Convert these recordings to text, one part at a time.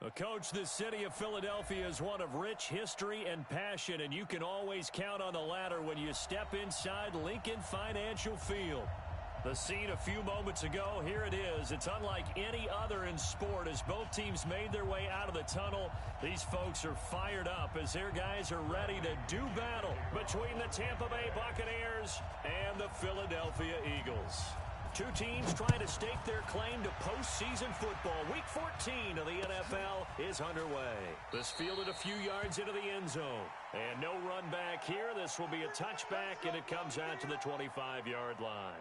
Well, Coach, the city of Philadelphia is one of rich history and passion, and you can always count on the latter when you step inside Lincoln Financial Field. The scene a few moments ago, here it is. It's unlike any other in sport as both teams made their way out of the tunnel. These folks are fired up as their guys are ready to do battle between the Tampa Bay Buccaneers and the Philadelphia Eagles. Two teams trying to stake their claim to postseason football. Week 14 of the NFL is underway. This fielded a few yards into the end zone. And no run back here. This will be a touchback, and it comes out to the 25-yard line.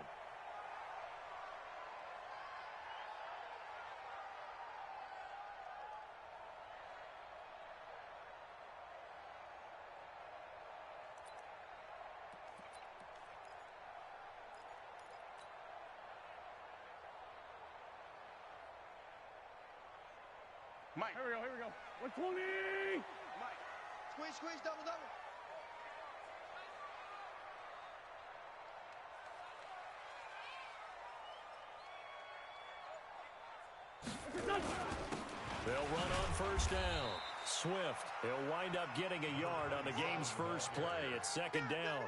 Mike. Here we go. 120! Mike. Squeeze, double. They'll run on first down. Swift, he'll wind up getting a yard on the game's first play. It's second down.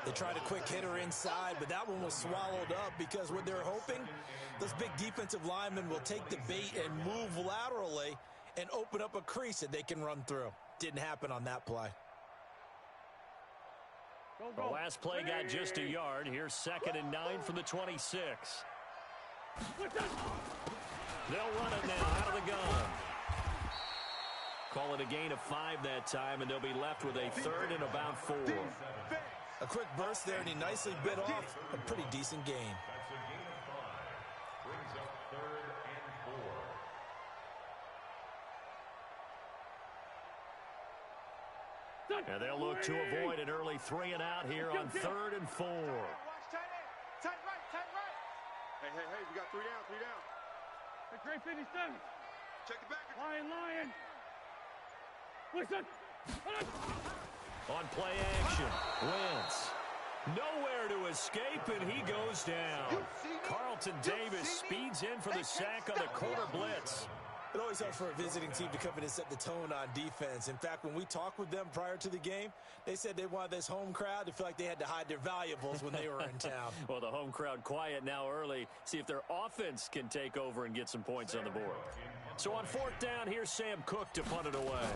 They tried a quick hitter inside, but that one was swallowed up because what they're hoping, those big defensive linemen will take the bait and move laterally and open up a crease that they can run through. Didn't happen on that play. The last play got just a yard. Here's 2nd and 9 from the 26. They'll run it now out of the gun. Call it a gain of 5 that time, and they'll be left with a 3rd and about 4. A quick burst there, and he nicely bit off a pretty decent gain. That's a gain of 5. Brings up 3rd and 4. And they'll look to avoid an early 3 and out here on 3rd and 4. Watch tight end. Tight right. Hey, we got 3 down. The great 57. Check the back. Lion. Listen. On play action, Wentz. Nowhere to escape, and he goes down. Carlton Davis speeds in for the sack on the quarter blitz. It always helps for a visiting team to come in and set the tone on defense. In fact, when we talked with them prior to the game, they said they wanted this home crowd to feel like they had to hide their valuables when they were in town. Well, the home crowd quiet now early. See if their offense can take over and get some points on the board. So on 4th down, here's Sam Cook to punt it away.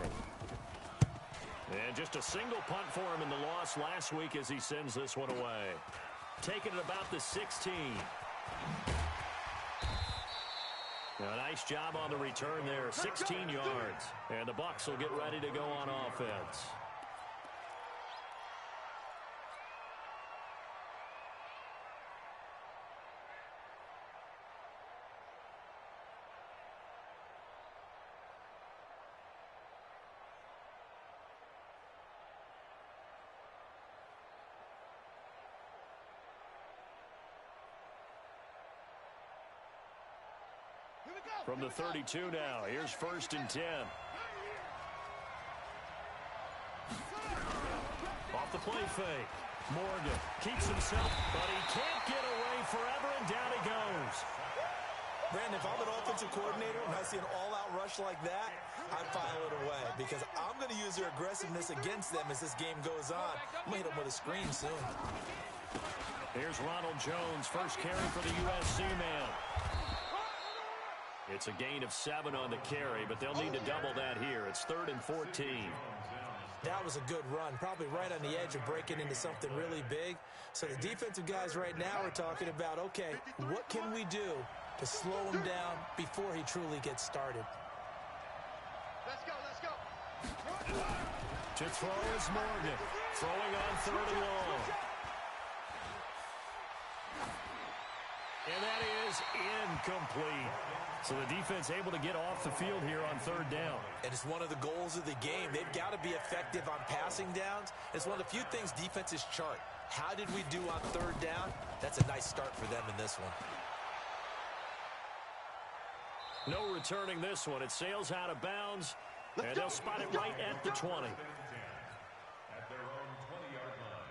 And just a single punt for him in the loss last week as he sends this one away. Taking it about the 16. A nice job on the return there, 16 yards. And the Bucs will get ready to go on offense. From the 32 now, here's 1st and 10. Off the play fake. Morgan keeps himself, but he can't get away forever, and down he goes. Brandon, if I'm an offensive coordinator and I see an all-out rush like that, I'd file it away because I'm going to use their aggressiveness against them as this game goes on. I'm going to hit them with a screen soon. Here's Ronald Jones, first carry for the USC man. It's a gain of 7 on the carry, but they'll need to double that here. It's 3rd and 14. That was a good run, probably right on the edge of breaking into something really big. So the defensive guys right now are talking about, okay, what can we do to slow him down before he truly gets started? Let's go. To throw is Morgan, throwing on 3rd and long. And that is incomplete. So the defense able to get off the field here on 3rd down. And it's one of the goals of the game. They've got to be effective on passing downs. It's one of the few things defenses chart. How did we do on 3rd down? That's a nice start for them in this one. No returning this one. It sails out of bounds, and they'll spot it right at the 20. At their own 20-yard line.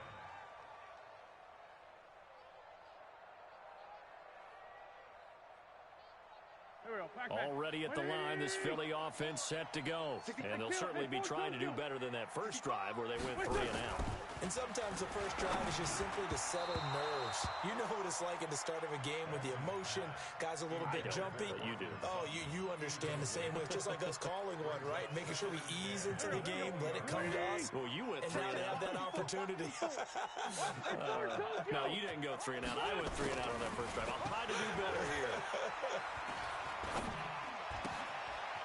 Here Already at the line, this Philly offense set to go. And they'll certainly be trying to do better than that first drive where they went 3 and out. And sometimes the first drive is just simply to settle nerves. You know what it's like at the start of a game with the emotion. Guys a little bit jumpy. But you do. Oh, you understand the same way. It's just like us calling one, right? Making sure we ease into the game, let it come to us. Well, you went and 3 now and they out. have that opportunity. No, you didn't go 3 and out. I went 3 and out on that first drive. I'll try to do better here.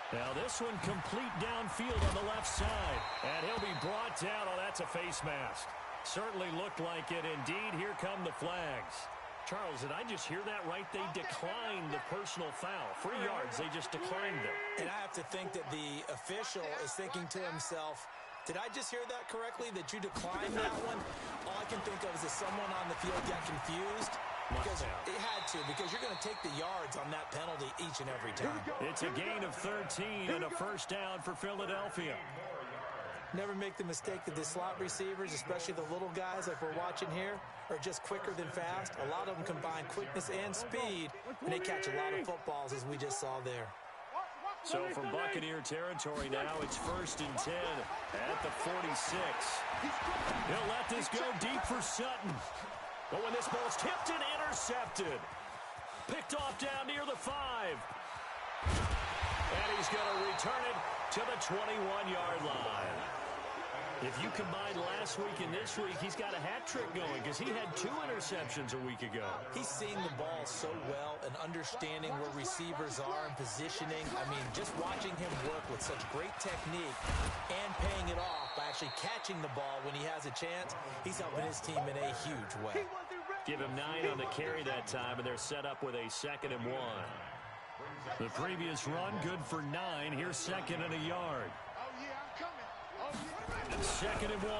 Now this one complete downfield on the left side. And he'll be brought down. Oh, that's a face mask. Certainly looked like it. Indeed, here come the flags. Charles, did I just hear that right? They declined the personal foul. 3 yards, they just declined them. And I have to think that the official is thinking to himself, did I just hear that correctly, that you declined that one? All I can think of is that someone on the field got confused. Because it had to, because you're going to take the yards on that penalty each and every time. It's a gain of 13 and a first down for Philadelphia. Never make the mistake that the slot receivers, especially the little guys like we're watching here, are just quicker than fast. A lot of them combine quickness and speed, and they catch a lot of footballs, as we just saw there. So from Buccaneer territory now, it's 1st and 10 at the 46. He'll let this go deep for Sutton. But when this ball's tipped and intercepted, picked off down near the 5. And he's going to return it to the 21-yard line. If you combine last week and this week, he's got a hat trick going because he had 2 interceptions a week ago. He's seeing the ball so well and understanding where receivers are and positioning. I mean, just watching him work with such great technique and paying it off by actually catching the ball when he has a chance, he's helping his team in a huge way. Give him 9 on the carry that time, and they're set up with a 2nd and 1. The previous run, good for 9. Here's 2nd and a yard. 2nd and 1.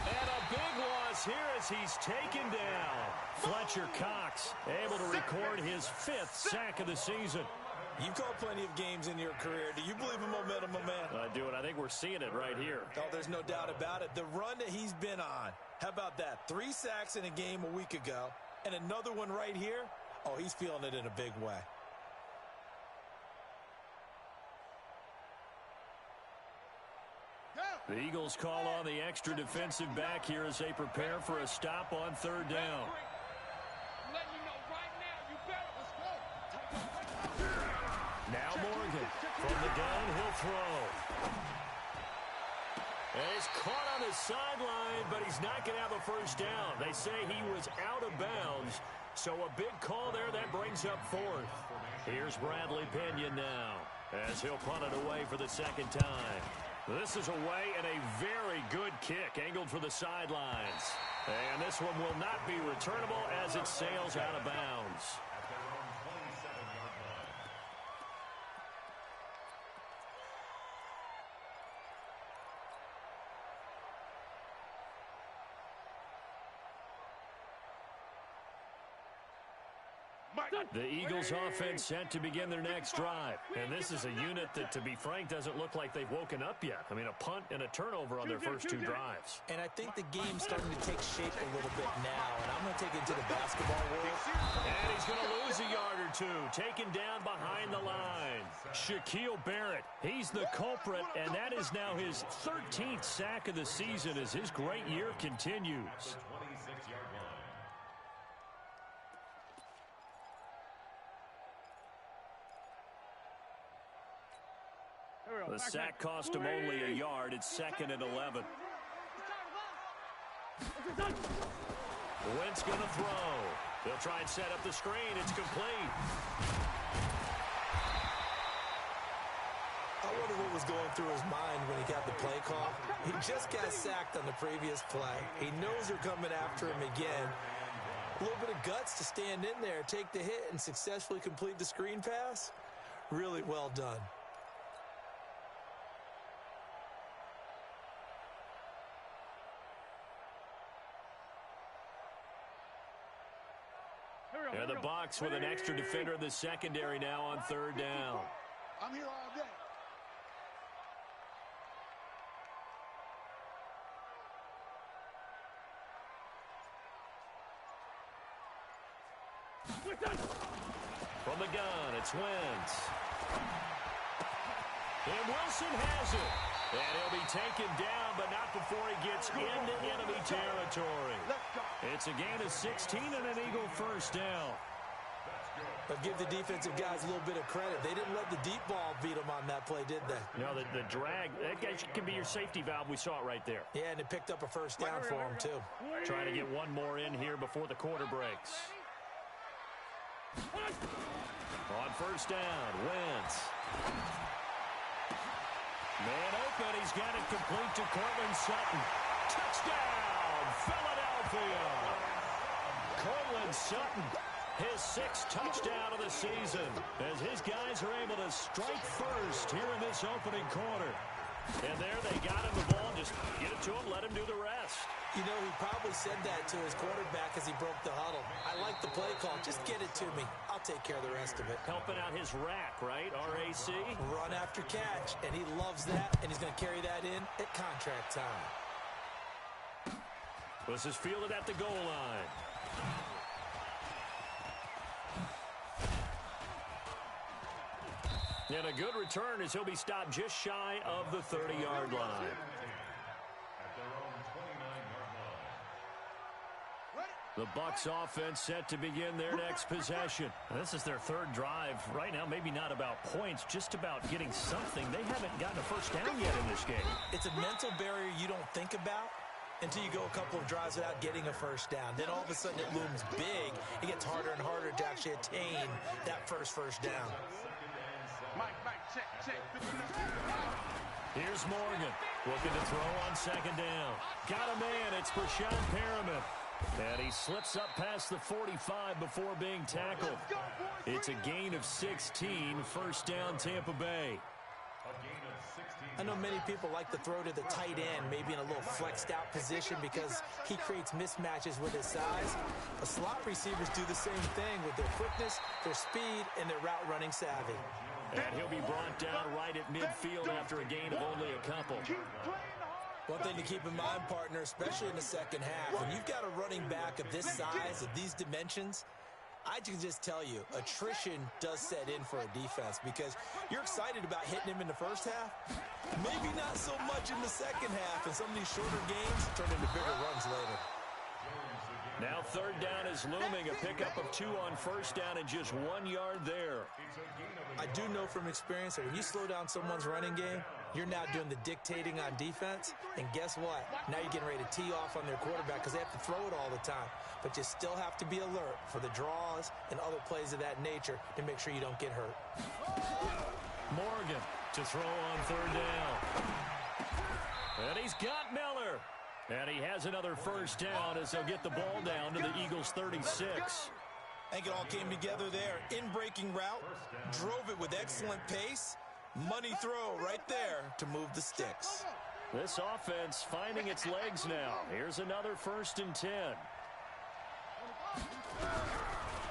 And a big loss here as he's taken down. Fletcher Cox able to record his 5th sack of the season. You've called plenty of games in your career. Do you believe in momentum, my man? I do, and I think we're seeing it right here. Oh, there's no doubt about it. The run that he's been on, how about that? 3 sacks in a game a week ago, and another one right here. Oh, he's feeling it in a big way. The Eagles call on the extra defensive back here as they prepare for a stop on 3rd down. Now Morgan from the gun, he'll throw. And he's caught on the sideline, but he's not going to have a first down. They say he was out of bounds, so a big call there that brings up 4th. Here's Bradley Pinion now as he'll punt it away for the 2nd time. This is away and a very good kick angled for the sidelines. And this one will not be returnable as it sails out of bounds. The Eagles offense set to begin their next drive. And this is a unit that, to be frank, doesn't look like they've woken up yet. I mean, a punt and a turnover on their first 2 drives. And I think the game's starting to take shape a little bit now. And I'm going to take it to the basketball world. And he's going to lose a yard or 2. Taken down behind the line. Shaquille Barrett, he's the culprit. And that is now his 13th sack of the season as his great year continues. The sack cost him only a yard. It's 2nd and 11. Wentz going to throw. They'll try and set up the screen. It's complete. I wonder what was going through his mind when he got the play call. He just got sacked on the previous play. He knows they're coming after him again. A little bit of guts to stand in there, take the hit, and successfully complete the screen pass. Really well done. And the Bucs with an extra defender in the secondary now on 3rd down. I'm here all day. From the gun, it's Wentz. And Wilson has it. And he'll be taken down, but not before he gets into enemy territory. It's a gain of 16 and an Eagle first down. But give the defensive guys a little bit of credit. They didn't let the deep ball beat them on that play, did they? No, the drag, that can be your safety valve. We saw it right there. Yeah, and it picked up a first down for them, too. Trying to get one more in here before the quarter breaks. On first down, Wentz. Man open, he's got it complete to Cortland Sutton. Touchdown, Philadelphia! Cortland Sutton, his 6th touchdown of the season, as his guys are able to strike first here in this opening quarter. And there they got him the ball. Just get it to him, let him do the rest. You know, he probably said that to his quarterback as he broke the huddle. I like the play call. Just get it to me. I'll take care of the rest of it. Helping out his rack, right? RAC? Run after catch, and he loves that, and he's going to carry that in at contract time. This is fielded at the goal line. And a good return as he'll be stopped just shy of the 30-yard line. The Bucs offense set to begin their next possession. This is their 3rd drive. Right now, maybe not about points, just about getting something. They haven't gotten a first down yet in this game. It's a mental barrier you don't think about until you go a couple of drives without getting a first down. Then all of a sudden it looms big. It gets harder and harder to actually attain that first down. Here's Morgan looking to throw on 2nd down. Got a man. It's Brashad Perriman. And he slips up past the 45 before being tackled. It's a gain of 16, first down Tampa Bay. I know many people like to throw to the tight end, maybe in a little flexed out position because he creates mismatches with his size. The slot receivers do the same thing with their quickness, their speed, and their route running savvy. And he'll be brought down right at midfield after a gain of only a couple. One thing to keep in mind, partner, especially in the second half, when you've got a running back of this size, of these dimensions, I can just tell you, attrition does set in for a defense because you're excited about hitting him in the first half, maybe not so much in the second half, and some of these shorter games turn into bigger runs later. Now 3rd down is looming, a pickup of 2 on first down and just 1 yard there. I do know from experience that when you slow down someone's running game, you're now doing the dictating on defense, and guess what? Now you're getting ready to tee off on their quarterback because they have to throw it all the time. But you still have to be alert for the draws and other plays of that nature to make sure you don't get hurt. Morgan to throw on 3rd down. And he's got Miller. And he has another first down as they'll get the ball down to the Eagles' 36. I think it all came together there. In-breaking route, drove it with excellent pace. Money throw right there to move the sticks. This offense finding its legs now. Here's another 1st and 10.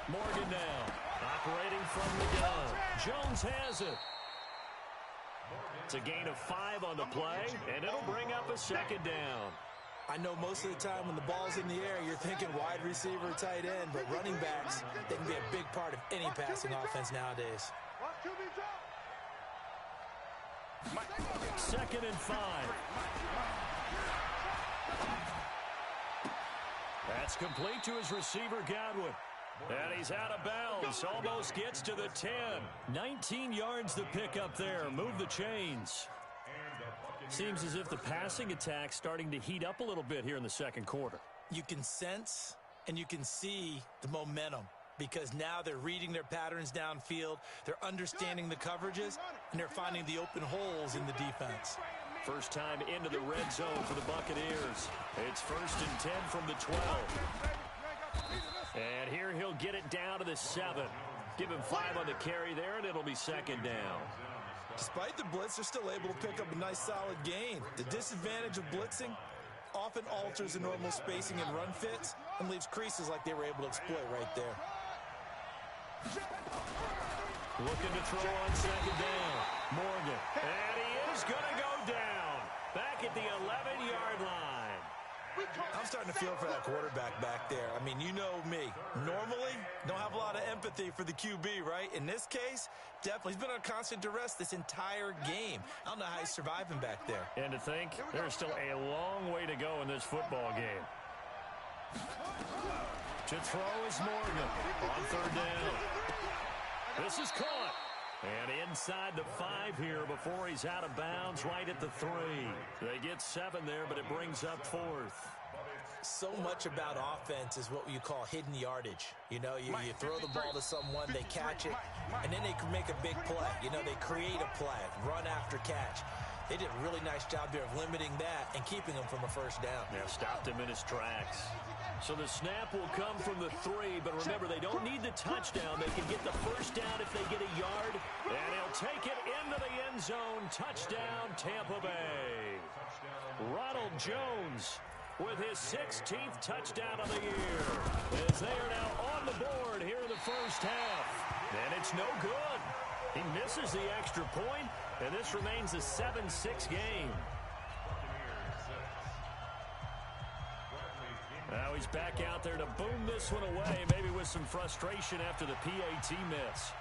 Morgan now, operating from the gun. Jones has it. It's a gain of 5 on the play, and it'll bring up a 2nd down. I know most of the time when the ball's in the air, you're thinking wide receiver, tight end, but running backs, they can be a big part of any passing offense nowadays. 2nd and 5. That's complete to his receiver, Godwin. And he's out of bounds. Almost gets to the 10. 19 yards to pick up there. Move the chains. Seems as if the passing attack's starting to heat up a little bit here in the second quarter. You can sense and you can see the momentum because now they're reading their patterns downfield, they're understanding the coverages, and they're finding the open holes in the defense. First time into the red zone for the Buccaneers. It's 1st and 10 from the 12. And here he'll get it down to the 7. Give him 5 on the carry there, and it'll be 2nd down. Despite the blitz, they're still able to pick up a nice solid gain. The disadvantage of blitzing often alters the normal spacing and run fits and leaves creases like they were able to exploit right there. Looking to throw on 2nd down. Morgan. And he is going to go down. Back at the 11-yard line. I'm starting to feel for that quarterback back there. I mean, you know me. Normally, don't have a lot of empathy for the QB, right? In this case, definitely. He's been on constant duress this entire game. I don't know how he's surviving back there. And to think, there's still a long way to go in this football game. To throw is Morgan on third down. This is caught. And inside the 5 here before he's out of bounds right at the 3. They get 7 there, but it brings up 4th. So much about offense is what you call hidden yardage. You know, you throw the ball to someone, they catch it, and then they can make a big play. You know, they create a play, run after catch. They did a really nice job there of limiting that and keeping him from a first down. Yeah, stopped him in his tracks. So the snap will come from the 3, but remember, they don't need the touchdown. They can get the first down if they get a yard, and he'll take it into the end zone. Touchdown, Tampa Bay. Ronald Jones with his 16th touchdown of the year, as they are now on the board here in the first half. And it's no good. He misses the extra point, and this remains a 7-6 game. Now he's back out there to boom this one away, maybe with some frustration after the PAT miss.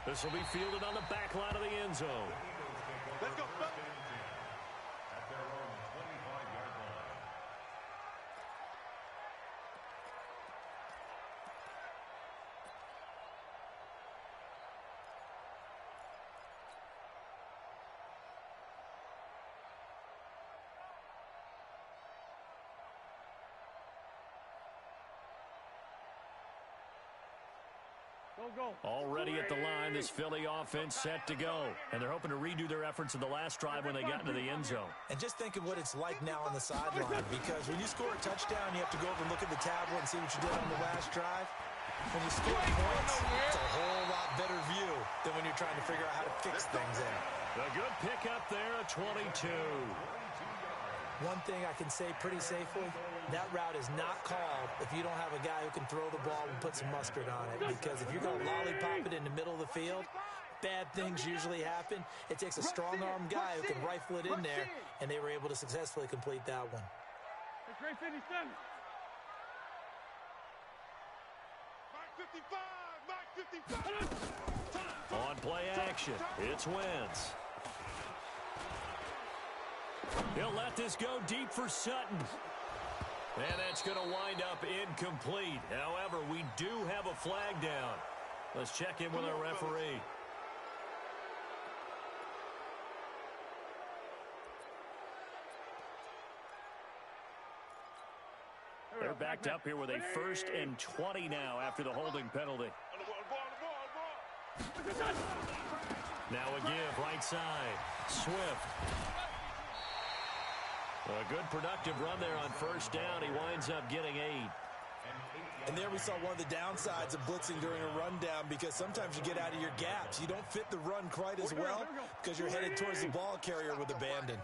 This will be fielded on the back line of the end zone. Let's go. At their own 25-yard line. Go. Already at the line, this Philly offense set to go. And they're hoping to redo their efforts in the last drive when they got into the end zone. And just think of what it's like now on the sideline, because when you score a touchdown, you have to go over and look at the tablet and see what you did on the last drive. When you score points, it's a whole lot better view than when you're trying to figure out how to fix things in. A good pickup there at 22. One thing I can say pretty safely, that route is not called if you don't have a guy who can throw the ball and put some mustard on it. Because if you're going to lollipop it in the middle of the field, bad things usually happen. It takes a strong-arm guy who can rifle it in there, and they were able to successfully complete that one. Great finish, done. Mark 55. On play action, it's Wentz. He'll let this go deep for Sutton. And that's going to wind up incomplete. However, we do have a flag down. Let's check in with our referee. They're backed up here with a 1st and 20 now after the holding penalty. Now a give, right side. Swift. A good productive run there on first down. He winds up getting 8. And there we saw one of the downsides of blitzing during a rundown, because sometimes you get out of your gaps. You don't fit the run quite as well because you're headed towards the ball carrier with abandon.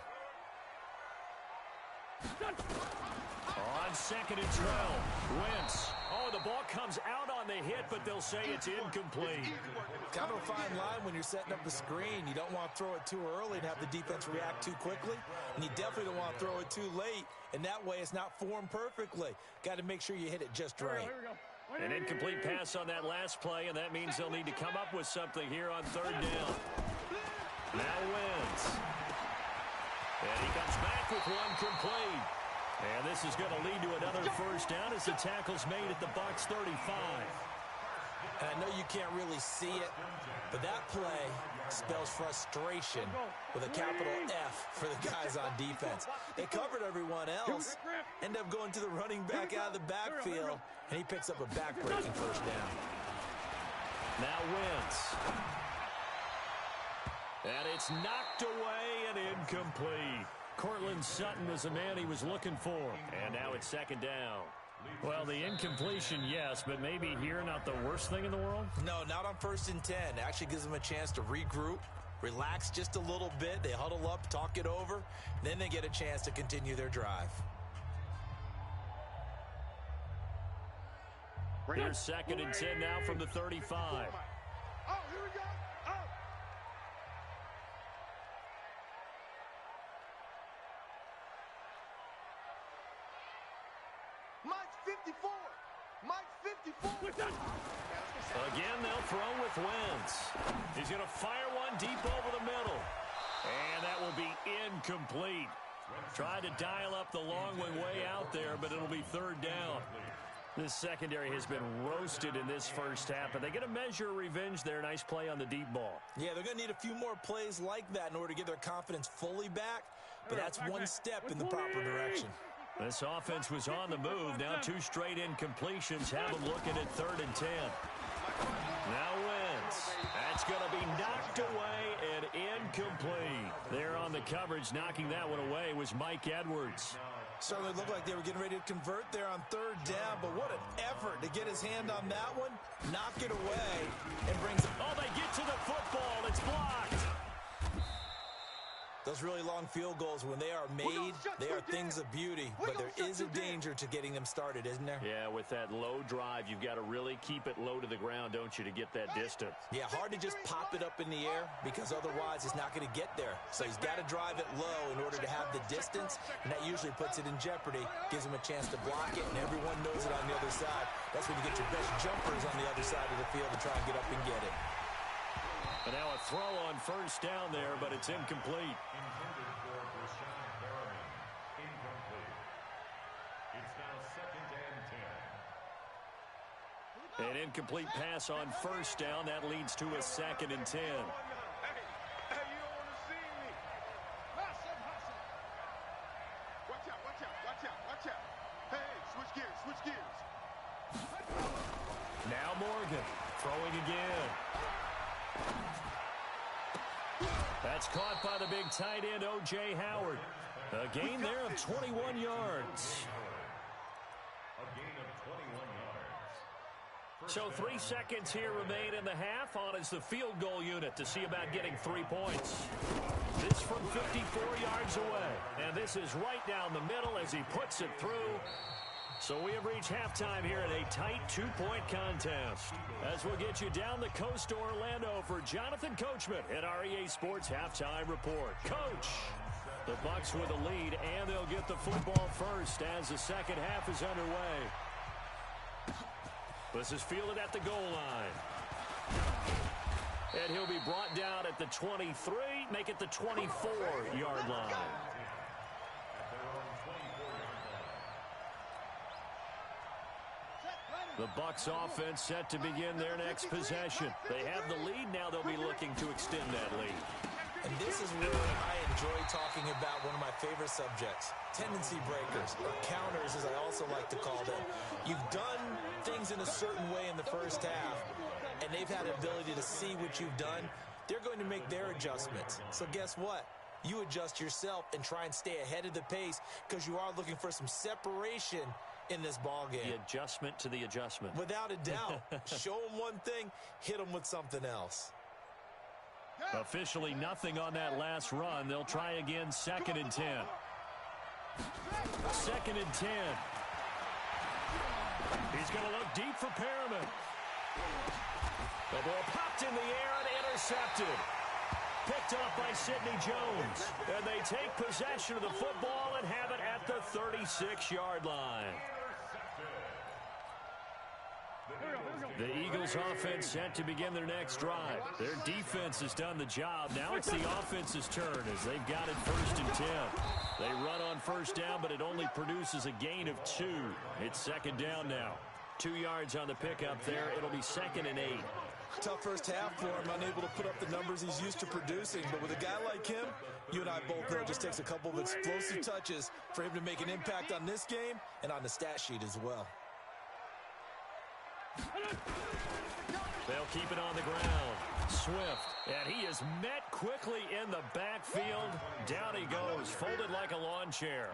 On 2nd and 12, Wentz. Oh, the ball comes out on the hit, but they'll say it's incomplete. Kind of a fine line when you're setting up the screen. You don't want to throw it too early and have the defense react too quickly. And you definitely don't want to throw it too late. And that way it's not formed perfectly. Got to make sure you hit it just right. An incomplete pass on that last play, and that means they'll need to come up with something here on 3rd down. Now Wentz. And he comes back with one complete. And this is going to lead to another first down as the tackle's made at the Bucs 35. And I know you can't really see it, but that play spells frustration with a capital F for the guys on defense. They covered everyone else, end up going to the running back out of the backfield, and he picks up a back-breaking first down. Now Wentz. And it's knocked away and incomplete. Cortland Sutton was the man he was looking for. And now it's 2nd down. Well, the incompletion, yes, but maybe here not the worst thing in the world? No, not on 1st and 10. It actually gives them a chance to regroup, relax just a little bit. They huddle up, talk it over, then they get a chance to continue their drive. Here's 2nd and 10 now from the 35. Oh, here we go. Oh. Mine's 54. Mine's 54. Again, they'll throw with Wentz. He's going to fire one deep over the middle. And that will be incomplete. Tried to dial up the long one way out there, but it'll be third down. This secondary has been roasted in this first half, but they get a measure of revenge there. Nice play on the deep ball. Yeah, they're going to need a few more plays like that in order to get their confidence fully back, but that's one step in the proper direction. This offense was on the move. Now 2 straight incompletions have them looking at 3rd and 10. Now Wentz. That's going to be knocked away and incomplete. There on the coverage, knocking that one away was Mike Edwards. Certainly looked like they were getting ready to convert there on 3rd down, but what an effort to get his hand on that one, knock it away, and brings it. Oh, they get to the football. It's blocked. Those really long field goals, when they are made, they are things of beauty, but there is a danger to getting them started, isn't there? Yeah, with that low drive, you've got to really keep it low to the ground, don't you, to get that distance. Yeah, hard to just pop it up in the air because otherwise it's not going to get there. So he's got to drive it low in order to have the distance, and that usually puts it in jeopardy, gives him a chance to block it, and everyone knows it on the other side. That's when you get your best jumpers on the other side of the field to try and get up and get it. And now a throw on 1st down there, but it's incomplete. Intended for Rashawn Perriman. Incomplete. It's now 2nd and 10. An incomplete pass on 1st down. That leads to a 2nd and 10. Hey, you don't want to see me. Watch out, watch out, watch out, watch out. Hey, switch gears, switch gears. Now Morgan throwing again. That's caught by the big tight end, O.J. Howard. A gain there of 21 yards. A gain of 21 yards. So 3 seconds here remain in the half. On is the field goal unit to see about getting 3 points. This from 54 yards away. And this is right down the middle as he puts it through. So we have reached halftime here in a tight 2-point contest. As we'll get you down the coast to Orlando for Jonathan Coachman at our EA Sports Halftime Report. Coach, the Bucs with a lead, and they'll get the football first as the second half is underway. This is fielded at the goal line. And he'll be brought down at the 23, make it the 24-yard line. The Bucs offense set to begin their next possession. They have the lead. Now they'll be looking to extend that lead. And this is where I enjoy talking about one of my favorite subjects, tendency breakers, or counters as I also like to call them. You've done things in a certain way in the first half, and they've had the ability to see what you've done. They're going to make their adjustments. So guess what? You adjust yourself and try and stay ahead of the pace because you are looking for some separation in this ball game. The adjustment to the adjustment. Without a doubt. Show them one thing, hit them with something else. Officially nothing on that last run. They'll try again, 2nd and 10. 2nd and 10. He's going to look deep for Perriman. The ball popped in the air and intercepted. Picked up by Sidney Jones. And they take possession of the football and have it at the 36-yard line. The Eagles offense set to begin their next drive. Their defense has done the job. Now it's the offense's turn as they've got it 1st and 10. They run on 1st down, but it only produces a gain of 2. It's 2nd down now. 2 yards on the pickup there. It'll be 2nd and 8. Tough first half for him, unable to put up the numbers he's used to producing. But with a guy like him, you and I both know it just takes a couple of explosive touches for him to make an impact on this game and on the stat sheet as well. They'll keep it on the ground. Swift, and he is met quickly in the backfield. Down he goes, folded like a lawn chair.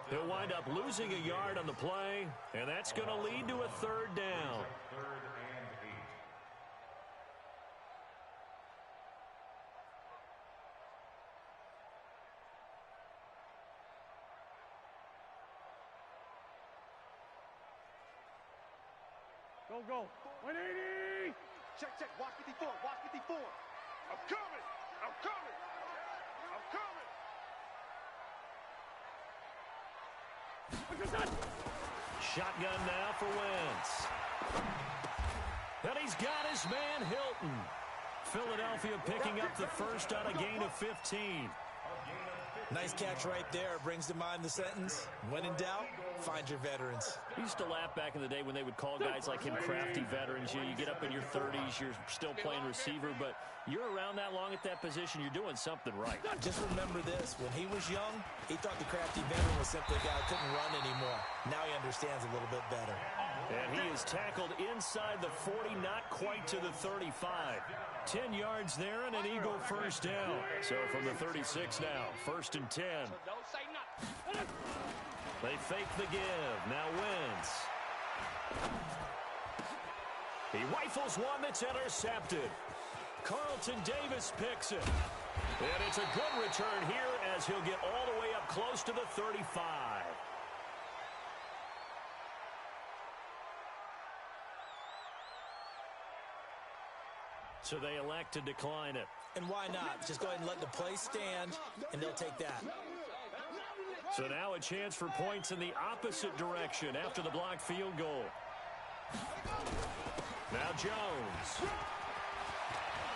He'll wind up losing a yard on the play, and that's going to lead to a 3rd down. 3rd and 8. Go, go. 180! Check, check. Watch 54. Watch 54. I'm coming. I'm coming. I'm coming. Shotgun now for Wentz. And he's got his man Hilton. Philadelphia picking up the first on a gain of 15. Nice catch right there. Brings to mind the sentence, when in doubt, find your veterans. I used to laugh back in the day when they would call guys like him crafty veterans. You get up in your 30s, you're still playing receiver, but you're around that long at that position, you're doing something right. Just remember this. When he was young, he thought the crafty veteran was simply a guy who couldn't run anymore. Now he understands a little bit better. And he is tackled inside the 40, not quite to the 35. 10 yards there and an Eagle first down. So from the 36 now, 1st and 10. They fake the give. Now Wentz. He rifles one that's intercepted. Carlton Davis picks it. And it's a good return here as he'll get all the way up close to the 35. So they elect to decline it. And why not? Just go ahead and let the play stand, and they'll take that. So now a chance for points in the opposite direction after the blocked field goal. Now Jones.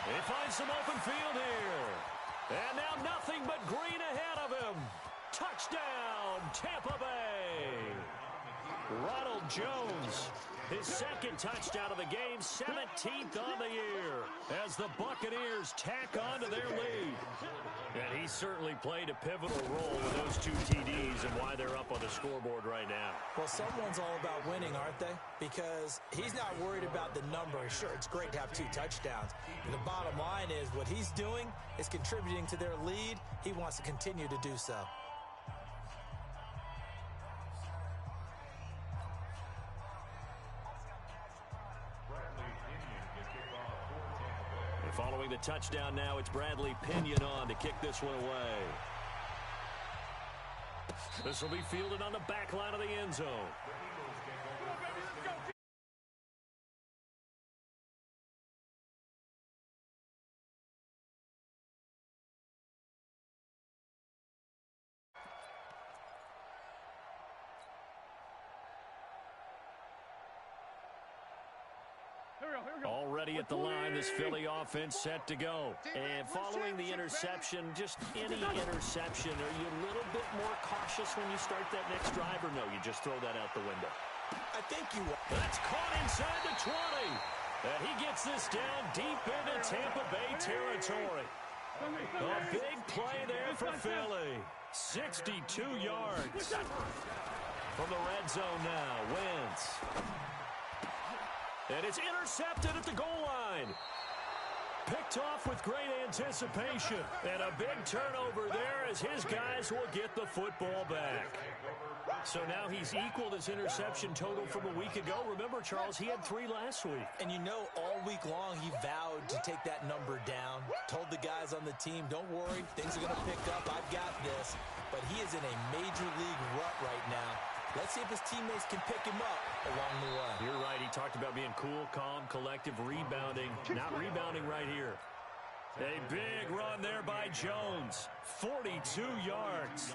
He finds some open field here. And now nothing but green ahead of him. Touchdown, Tampa Bay. Ronald Jones, his second touchdown of the game, 17th on the year, as the Buccaneers tack on to their lead. And he certainly played a pivotal role with those 2 TDs and why they're up on the scoreboard right now. Well, someone's all about winning, aren't they? Because he's not worried about the number. Sure, it's great to have 2 touchdowns. And the bottom line is what he's doing is contributing to their lead. He wants to continue to do so. Following the touchdown now, it's Bradley Pinion on to kick this one away. This will be fielded on the back line of the end zone. Already at the line, this Philly offense set to go. And following the interception, just any interception, are you a little bit more cautious when you start that next drive, or no, you just throw that out the window? I think you are. That's caught inside the 20. And he gets this down deep into Tampa Bay territory. A big play there for Philly. 62 yards. From the red zone now, Wentz. And it's intercepted at the goal line. Picked off with great anticipation. And a big turnover there as his guys will get the football back. So now he's equaled his interception total from a week ago. Remember, Charles, he had 3 last week. And you know, all week long he vowed to take that number down. Told the guys on the team, don't worry, things are going to pick up. I've got this. But he is in a major league rut right now. Let's see if his teammates can pick him up along the way. You're right. He talked about being cool, calm, collective, rebounding. Not rebounding right here. A big run there by Jones. 42 yards.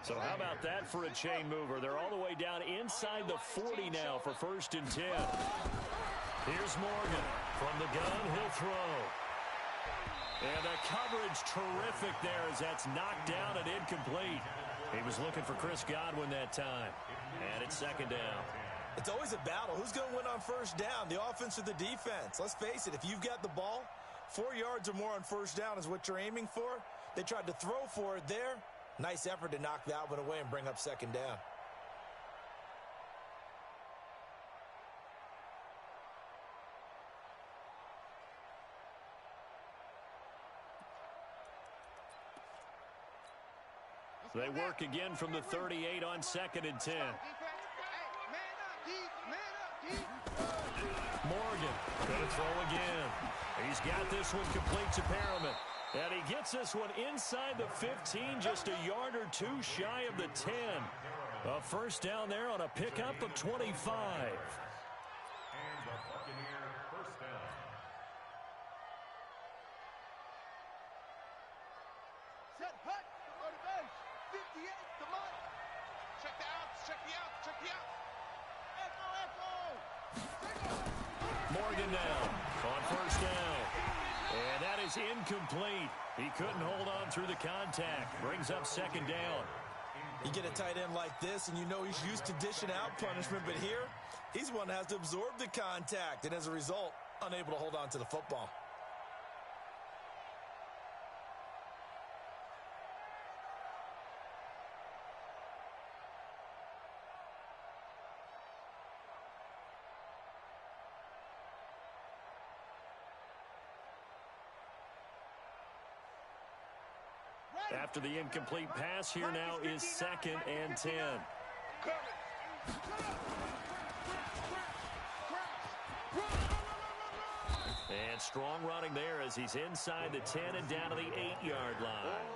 So how about that for a chain mover? They're all the way down inside the 40 now for 1st and 10. Here's Morgan. From the gun, he'll throw. And the coverage terrific there as that's knocked down and incomplete. He was looking for Chris Godwin that time. And it's 2nd down. It's always a battle. Who's going to win on 1st down, the offense or the defense? Let's face it, if you've got the ball, 4 yards or more on 1st down is what you're aiming for. They tried to throw for it there. Nice effort to knock that one away and bring up 2nd down. They work again from the 38 on 2nd and 10. Morgan going to throw again. He's got this one complete to Perriman. And he gets this one inside the 15, just a yard or 2 shy of the 10. A 1st down there on a pickup of 25. And the Buccaneer 1st down. Set hut on the base. 58 to Mike. Check Check the out. Check the out. Morgan now on first down. And that is incomplete. He couldn't hold on through the contact. Brings up second down. You get a tight end like this, and you know he's used to dishing out punishment, but here, he's one that has to absorb the contact, and as a result, unable to hold on to the football. After the incomplete pass, here now is 2nd and 10. And strong running there as he's inside the 10 and down to the 8-yard line.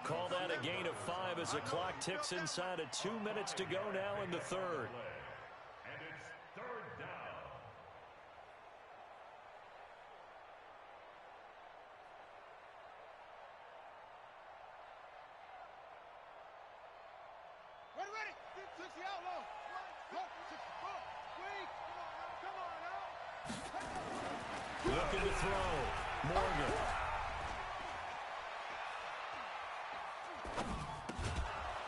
Call that a gain of 5 as the clock ticks inside of 2 minutes to go now in the third. And it's third down. Ready. 60 outlaw. Look, 64. Wait. Come on now. Looking to throw. Morgan.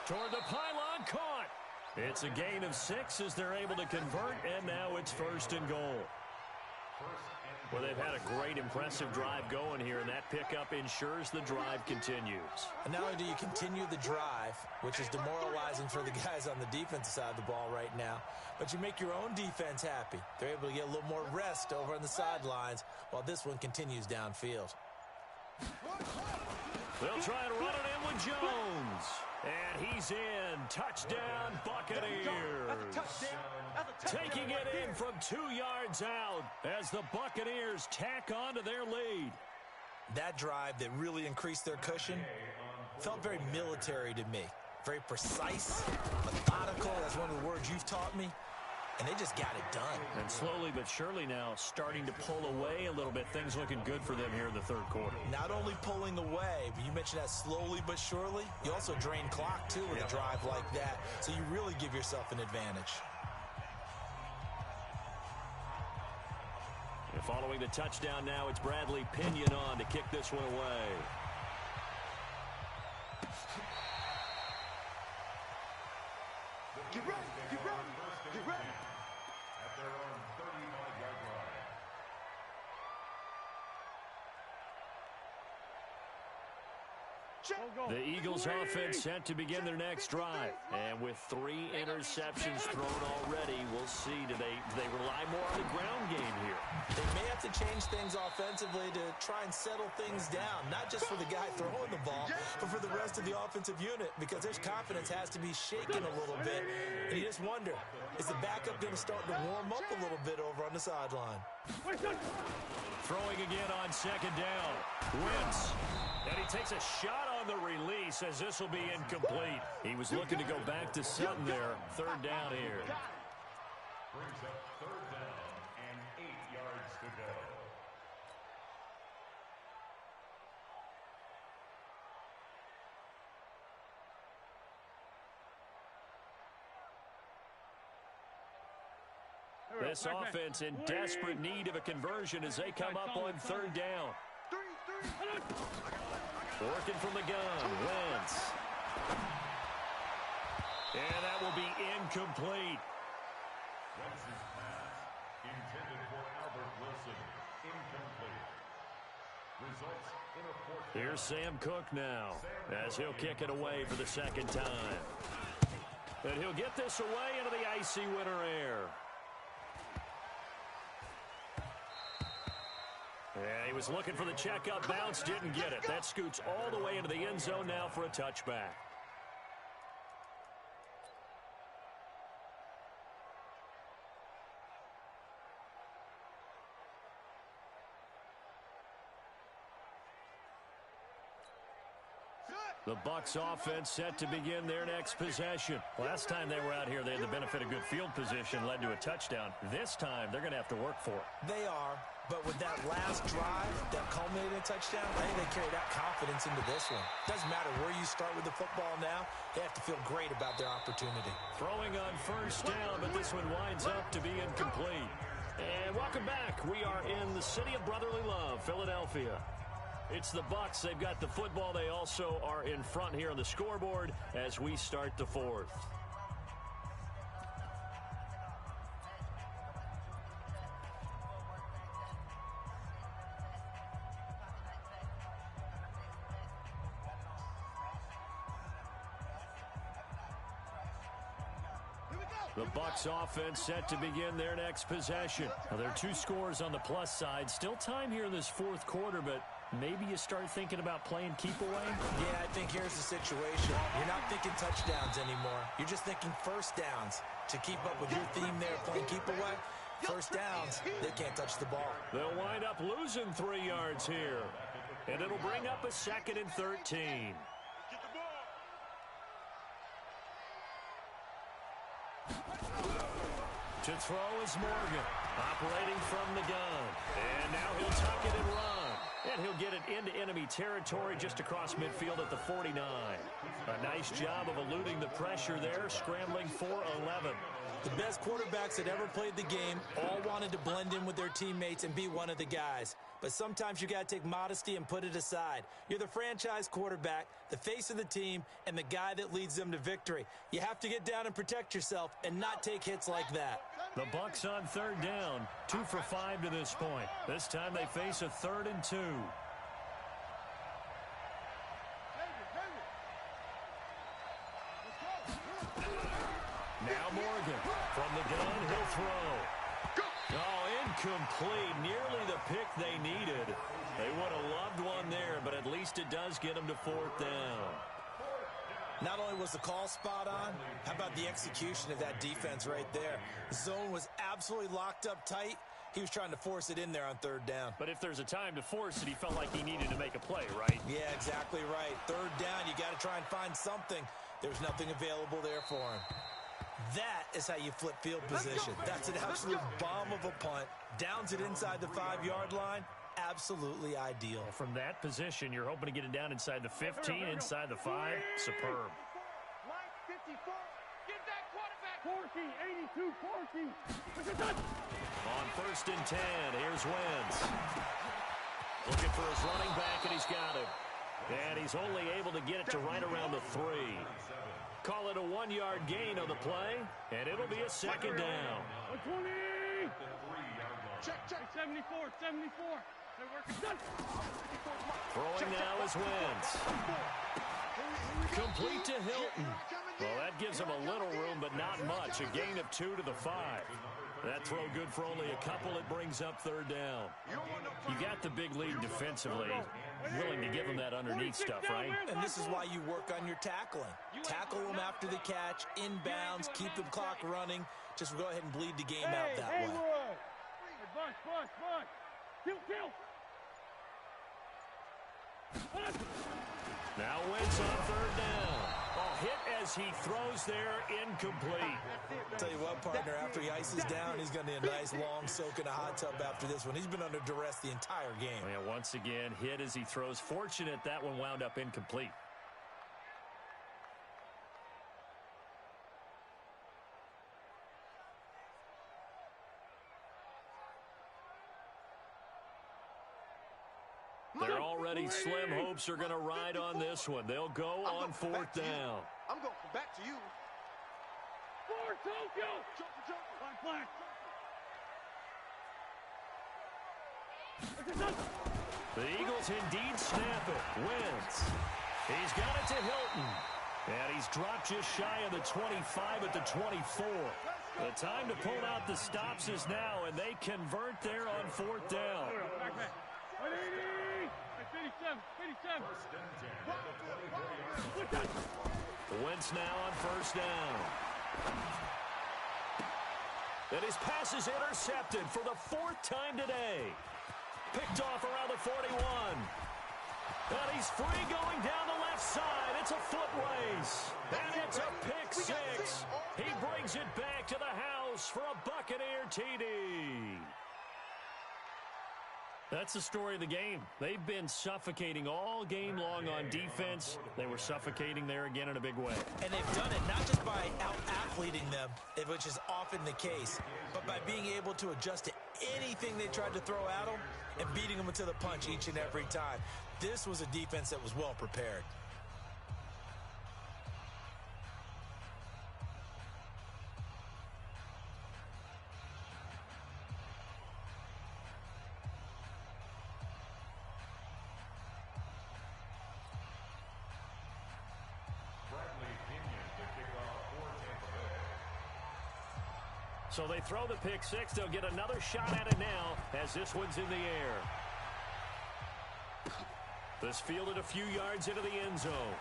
Toward the pylon, caught. It's a gain of 6 as they're able to convert, and now it's 1st and goal. Well, they've had a great, impressive drive going here, and that pickup ensures the drive continues. And not only do you continue the drive, which is demoralizing for the guys on the defensive side of the ball right now, but you make your own defense happy. They're able to get a little more rest over on the sidelines while this one continues downfield. They'll try to run it in with Jones. And he's in. Touchdown, Buccaneers. Taking it in from 2 yards out as the Buccaneers tack on to their lead. That drive that really increased their cushion felt very military to me. Very precise, methodical. That's one of the words you've taught me. And they just got it done. And slowly but surely now starting to pull away a little bit. Things looking good for them here in the third quarter. Not only pulling away, but you mentioned that slowly but surely. You also drain clock, too, with a drive like that. So you really give yourself an advantage. And following the touchdown now, it's Bradley Pinion on to kick this one away. Get ready. At their own 35-yard line. The Eagles offense set to begin their next drive. And with 3 interceptions thrown already, we'll see, do they rely more on the ground game here? They may have to change things offensively to try and settle things down, not just for the guy throwing the ball, but for the rest of the offensive unit, because their confidence has to be shaken a little bit. And you just wonder, is the backup going to start to warm up a little bit over on the sideline? Throwing again on second down. Wentz. And he takes a shot on the release as this will be incomplete. He was looking to go back to Sutton there. Third down here. Brings up third down and 8 yards to go. This offense in desperate need of a conversion as they come up on third down. Working from the gun, Wentz. And that will be incomplete. Wentz's pass, intended for Albert Wilson, incomplete. Results in a fourth down. Here's Sam Cook now as he'll kick it away for the second time. And he'll get this away into the icy winter air. Yeah, he was looking for the checkup bounce, didn't get it. That scoots all the way into the end zone now for a touchback. The Bucs offense set to begin their next possession. Last time they were out here, they had the benefit of good field position, led to a touchdown. This time, they're going to have to work for it. They are, but with that last drive that culminated in a touchdown, I think they carry that confidence into this one. Doesn't matter where you start with the football now, they have to feel great about their opportunity. Throwing on first down, but this one winds up to be incomplete. And welcome back. We are in the city of brotherly love, Philadelphia. It's the Bucs. They've got the football. They also are in front here on the scoreboard as we start the fourth. The Bucs offense set to begin their next possession. Now, there are two scores on the plus side. Still time here in this fourth quarter, but maybe you start thinking about playing keep away? Yeah, I think here's the situation. You're not thinking touchdowns anymore. You're just thinking first downs. To keep up with your theme there, playing keep away, first downs, they can't touch the ball. They'll wind up losing 3 yards here. And it'll bring up a 2nd and 13. To throw is Morgan, operating from the gun. And now he'll tuck it and run. And he'll get it into enemy territory just across midfield at the 49. A nice job of eluding the pressure there, scrambling for 11. The best quarterbacks that ever played the game all wanted to blend in with their teammates and be one of the guys. But sometimes you got to take modesty and put it aside. You're the franchise quarterback, the face of the team, and the guy that leads them to victory. You have to get down and protect yourself and not take hits like that. The Bucs on 3rd down, 2 for 5 to this point. This time they face a 3rd and 2. Now Morgan from the gun, he'll throw. Oh, incomplete. Nearly the pick they needed. They would have loved one there, but at least it does get them to 4th down. Not only was the call spot on, how about the execution of that defense right there? The zone was absolutely locked up tight. He was trying to force it in there on 3rd down. But if there's a time to force it, he felt like he needed to make a play, right? Yeah, exactly right. 3rd down, you got to try and find something. There's nothing available there for him. That is how you flip field position. That's an absolute bomb of a punt. Downs it inside the 5-yard line. Absolutely ideal. From that position, you're hoping to get it down inside the 15, inside the 5. Superb. Mike 54. Get that quarterback. Porky, 82, Porky. On 1st and 10, here's Wentz. Looking for his running back, and he's got him. And he's only able to get it to right around the 3. Call it a 1-yard gain on the play, and it'll be a 2nd down. 120. Check. 74, 74. Throwing now is Wentz. Complete to Hilton. Well, that gives him a little room, but not much. A gain of 2 to the 5. That throw good for only a couple. It brings up 3rd down. You got the big lead defensively. Willing to give him that underneath stuff, right? And this is why you work on your tackling. Tackle them after the catch, inbounds, keep the clock running. Just go ahead and bleed the game out that way. Bus. Kill. Now Wentz on 3rd down. Oh, hit as he throws there, incomplete. Tell you what, partner, after he ices down, he's going to need a nice long soak in a hot tub after this one. He's been under duress the entire game. Yeah, once again, hit as he throws. Fortunate that one wound up incomplete. Their already slim hopes are going to ride on this one. They'll go on 4th down. I'm going back to you. For Tokyo. Black. The Eagles indeed snap it. Wentz. He's got it to Hilton. And he's dropped just shy of the 25 at the 24. The time to pull out the stops is now, and they convert there on 4th down. Back. 57. Wentz now on 1st down. And his pass is intercepted for the 4th time today. Picked off around the 41. And he's free going down the left side. It's a foot race. And it's a pick six. He brings it back to the house for a Buccaneer TD. That's the story of the game. They've been suffocating all game long on defense. They were suffocating there again in a big way. And they've done it not just by out-athleting them, which is often the case, but by being able to adjust to anything they tried to throw at them and beating them to the punch each and every time. This was a defense that was well prepared. So they throw the pick six. They'll get another shot at it now as this one's in the air. This fielded a few yards into the end zone.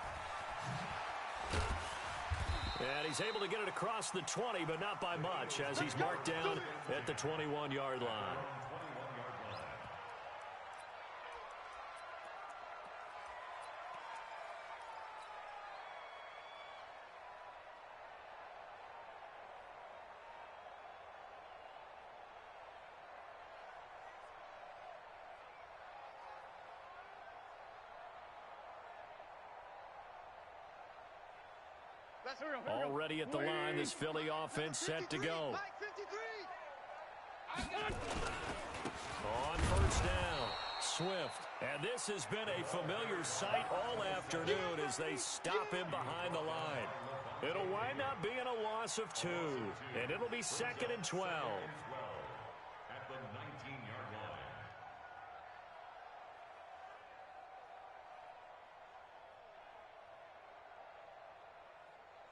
And he's able to get it across the 20, but not by much, as he's marked down at the 21-yard line. Already at the line, this Philly offense set to go. On first down, Swift. And this has been a familiar sight all afternoon as they stop him behind the line. It'll wind up being a loss of 2, and it'll be 2nd and 12. At the 19-yard line.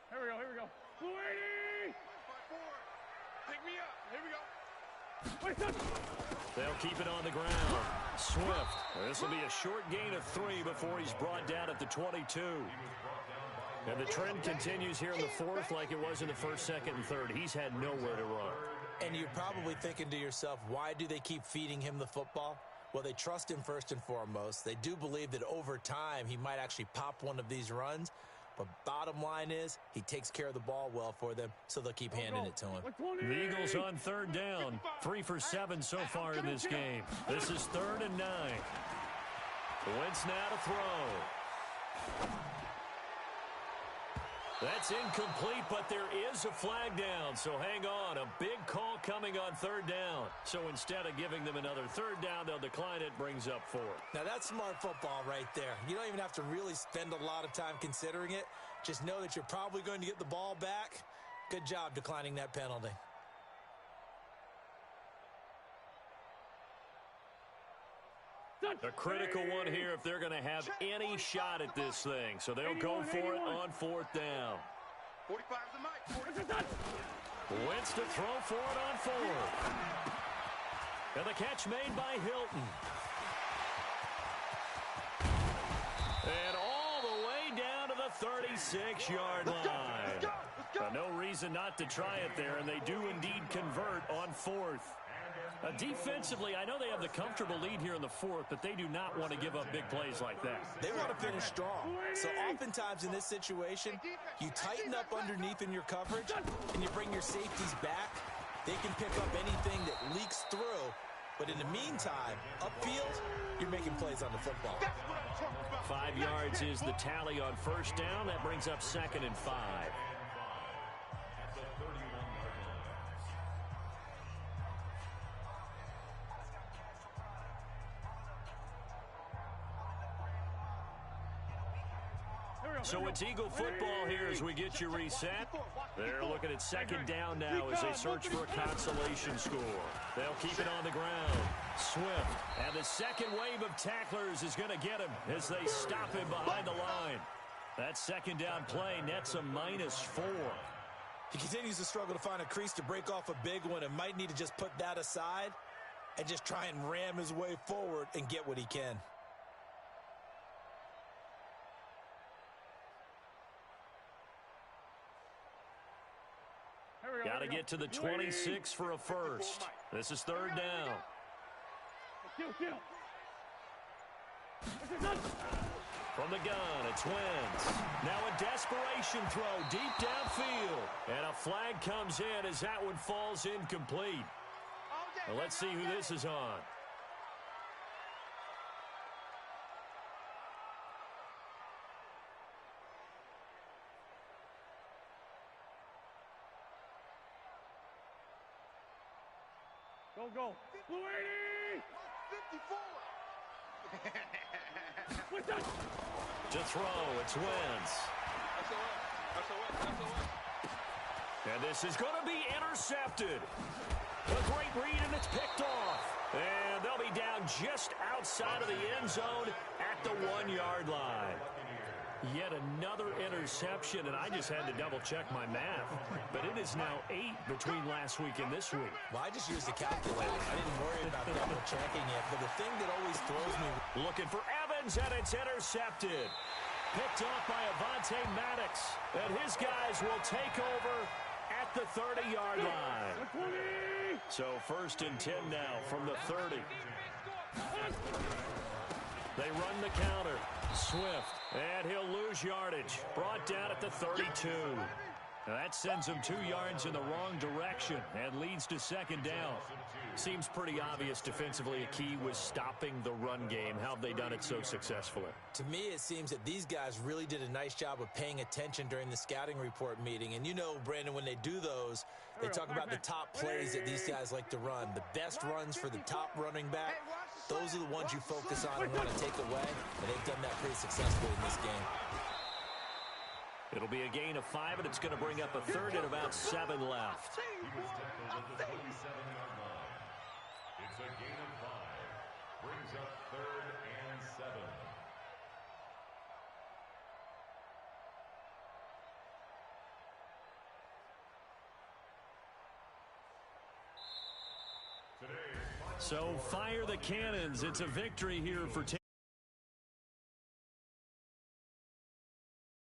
Here we go, here we go. 280! Pick me up. Here we go. Wait, touch! They'll keep it on the ground. Swift. This will be a short gain of 3 before he's brought down at the 22. And the trend continues here in the fourth like it was in the first, second, and third. He's had nowhere to run. And you're probably thinking to yourself, why do they keep feeding him the football? Well, they trust him first and foremost. They do believe that over time he might actually pop one of these runs. But bottom line is, he takes care of the ball well for them, so they'll keep handing it to him. The Eagles on third down. 3 for 7 so far in this game. This is 3rd and 9. Wentz now to throw. That's incomplete, but there is a flag down, so hang on. A big call coming on 3rd down. So instead of giving them another 3rd down, they'll decline it, brings up 4th. Now, that's smart football right there. You don't even have to really spend a lot of time considering it. Just know that you're probably going to get the ball back. Good job declining that penalty. A critical one here if they're going to have any shot at this thing. So they'll go for it on 4th down. 45 is the mic. Wentz to throw for it on 4th. And the catch made by Hilton. And all the way down to the 36-yard line. No reason not to try it there, and they do indeed convert on 4th. Defensively, I know they have the comfortable lead here in the 4th, but they do not want to give up big plays like that. They want to finish strong. So oftentimes in this situation, you tighten up underneath in your coverage, and you bring your safeties back. They can pick up anything that leaks through. But in the meantime, upfield, you're making plays on the football. 5 yards is the tally on first down. That brings up 2nd and 5. So it's Eagle football here as we get you reset. They're looking at 2nd down now as they search for a consolation score. They'll keep it on the ground. Swift, and the second wave of tacklers is going to get him as they stop him behind the line. That 2nd down play nets a -4. He continues to struggle to find a crease to break off a big one and might need to just put that aside and just try and ram his way forward and get what he can. Got to get to the 26 for a first. This is 3rd down. From the gun, it's Wentz. Now a desperation throw deep downfield. And a flag comes in as that one falls incomplete. Well, let's see who this is on. Go. Blue 80! 54! What's that? To throw, it's Wentz. And this is going to be intercepted. A great read, and it's picked off. And they'll be down just outside of the end zone at the 1-yard line. Yet another interception, and I just had to double-check my math. But it is now 8 between last week and this week. Well, I just used the calculator. I didn't worry about double-checking it. But the thing that always throws me... Looking for Evans, and it's intercepted. Picked off by Avonte Maddox. And his guys will take over at the 30-yard line. So 1st and 10 now from the 30. They run the counter. Swift, and he'll lose yardage. Brought down at the 32. Now that sends him 2 yards in the wrong direction and leads to 2nd down. Seems pretty obvious defensively a key was stopping the run game. How have they done it so successfully? To me, it seems that these guys really did a nice job of paying attention during the scouting report meeting. And you know, Brandon, when they do those, they talk about the top plays that these guys like to run. The best runs for the top running back, those are the ones you focus on and want to take away. And they've done that pretty successfully in this game. It'll be a gain of 5, and it's going to bring up a 3rd and about 7 left. It's a gain of 5. Brings up 3rd and 7. So fire the cannons. It's a victory here for Team